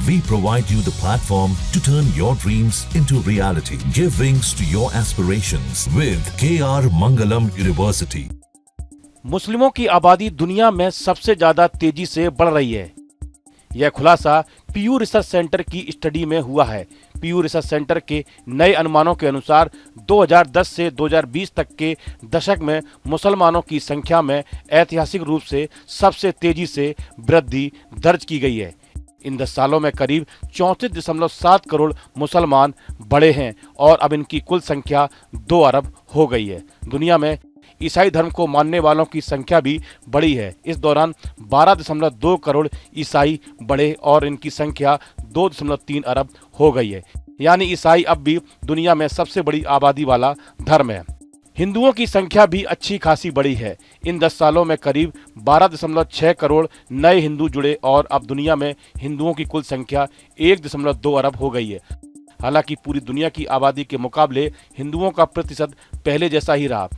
We provide you the platform to turn your dreams into reality. Give wings to your aspirations with KR Mangalam University. मुस्लिमों की आबादी दुनिया में सबसे ज्यादा तेजी से बढ़ रही है। यह खुलासा पीयू रिसर्च सेंटर की स्टडी में हुआ है। पीयू रिसर्च सेंटर के नए अनुमानों के अनुसार 2010 से 2020 तक के दशक में मुसलमानों की संख्या में ऐतिहासिक रूप से सबसे तेजी से वृद्धि दर्ज की गई है। इन 10 सालों में करीब 34.7 करोड़ मुसलमान बढ़े हैं और अब इनकी कुल संख्या 2 अरब हो गई है। दुनिया में ईसाई धर्म को मानने वालों की संख्या भी बढ़ी है। इस दौरान 12.2 करोड़ ईसाई बढ़े और इनकी संख्या 2.3 अरब हो गई है। यानी ईसाई अब भी दुनिया में सबसे बड़ी आबादी वाला धर्म है। हिंदुओं की संख्या भी अच्छी खासी बढ़ी है। इन 10 सालों में करीब 12.6 करोड़ नए हिंदू जुड़े और अब दुनिया में हिंदुओं की कुल संख्या 1.2 अरब हो गई है। हालांकि पूरी दुनिया की आबादी के मुकाबले हिंदुओं का प्रतिशत पहले जैसा ही रहा।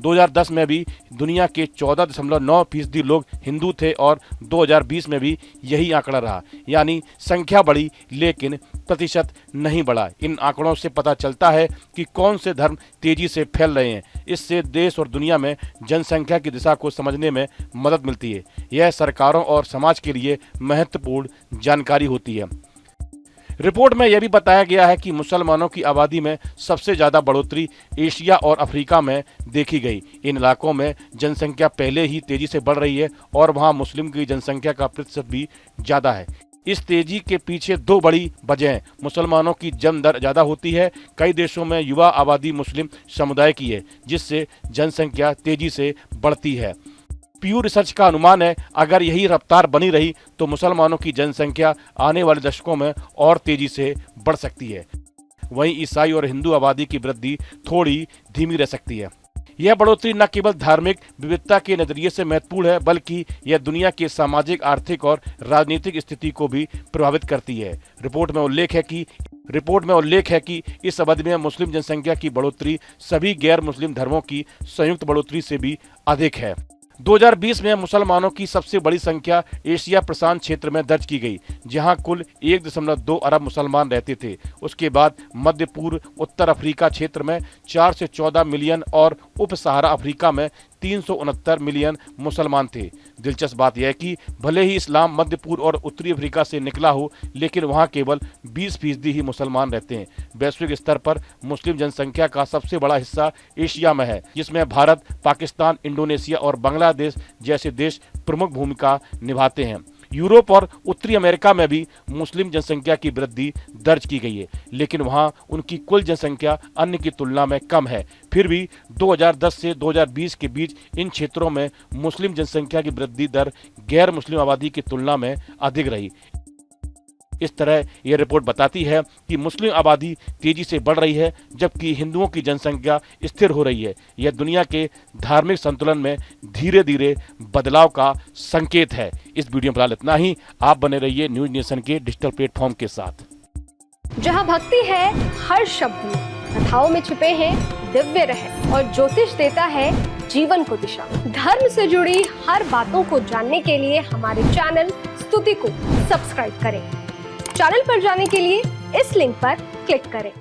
2010 में भी दुनिया के 14.9% लोग हिंदू थे और 2020 में भी यही आंकड़ा रहा। यानी संख्या बढ़ी लेकिन प्रतिशत नहीं बढ़ा। इन आंकड़ों से पता चलता है कि कौन से धर्म तेजी से फैल रहे हैं। इससे देश और दुनिया में जनसंख्या की दिशा को समझने में मदद मिलती है। यह सरकारों और समाज के लिए महत्वपूर्ण जानकारी होती है। रिपोर्ट में यह भी बताया गया है कि मुसलमानों की आबादी में सबसे ज़्यादा बढ़ोतरी एशिया और अफ्रीका में देखी गई। इन इलाकों में जनसंख्या पहले ही तेजी से बढ़ रही है और वहां मुस्लिम की जनसंख्या का प्रतिशत भी ज़्यादा है। इस तेजी के पीछे 2 बड़ी वजह हैं। मुसलमानों की जन्म दर ज़्यादा होती है। कई देशों में युवा आबादी मुस्लिम समुदाय की है, जिससे जनसंख्या तेजी से बढ़ती है। पीयू रिसर्च का अनुमान है अगर यही रफ्तार बनी रही तो मुसलमानों की जनसंख्या आने वाले दशकों में और तेजी से बढ़ सकती है। वहीं ईसाई और हिंदू आबादी की वृद्धि थोड़ी धीमी रह सकती है। यह बढ़ोतरी न केवल धार्मिक विविधता के नजरिए से महत्वपूर्ण है बल्कि यह दुनिया की सामाजिक, आर्थिक और राजनीतिक स्थिति को भी प्रभावित करती है। रिपोर्ट में उल्लेख है कि इस अवधि में मुस्लिम जनसंख्या की बढ़ोतरी सभी गैर मुस्लिम धर्मों की संयुक्त बढ़ोतरी से भी अधिक है। 2020 में मुसलमानों की सबसे बड़ी संख्या एशिया प्रशांत क्षेत्र में दर्ज की गई, जहां कुल 1.2 अरब मुसलमान रहते थे। उसके बाद मध्य पूर्व, उत्तर अफ्रीका क्षेत्र में 4 से 14 मिलियन और उप सहारा अफ्रीका में 369 मिलियन मुसलमान थे। दिलचस्प बात यह है कि भले ही इस्लाम मध्य पूर्व और उत्तरी अफ्रीका से निकला हो, लेकिन वहां केवल 20% ही मुसलमान रहते हैं। वैश्विक स्तर पर मुस्लिम जनसंख्या का सबसे बड़ा हिस्सा एशिया में है, जिसमें भारत, पाकिस्तान, इंडोनेशिया और बांग्लादेश जैसे देश प्रमुख भूमिका निभाते हैं। यूरोप और उत्तरी अमेरिका में भी मुस्लिम जनसंख्या की वृद्धि दर्ज की गई है, लेकिन वहां उनकी कुल जनसंख्या अन्य की तुलना में कम है। फिर भी 2010 से 2020 के बीच इन क्षेत्रों में मुस्लिम जनसंख्या की वृद्धि दर गैर मुस्लिम आबादी की तुलना में अधिक रही। इस तरह यह रिपोर्ट बताती है कि मुस्लिम आबादी तेजी से बढ़ रही है जबकि हिंदुओं की जनसंख्या स्थिर हो रही है। यह दुनिया के धार्मिक संतुलन में धीरे धीरे बदलाव का संकेत है। इस वीडियो में फिलहाल इतना ही। आप बने रहिए न्यूज नेशन के डिजिटल प्लेटफॉर्म के साथ। जहां भक्ति है हर शब्द में, कथाओं में छुपे हैं दिव्य रहस्य और ज्योतिष देता है जीवन को दिशा। धर्म से जुड़ी हर बातों को जानने के लिए हमारे चैनल स्तुति को सब्सक्राइब करें। चैनल पर जाने के लिए इस लिंक पर क्लिक करें।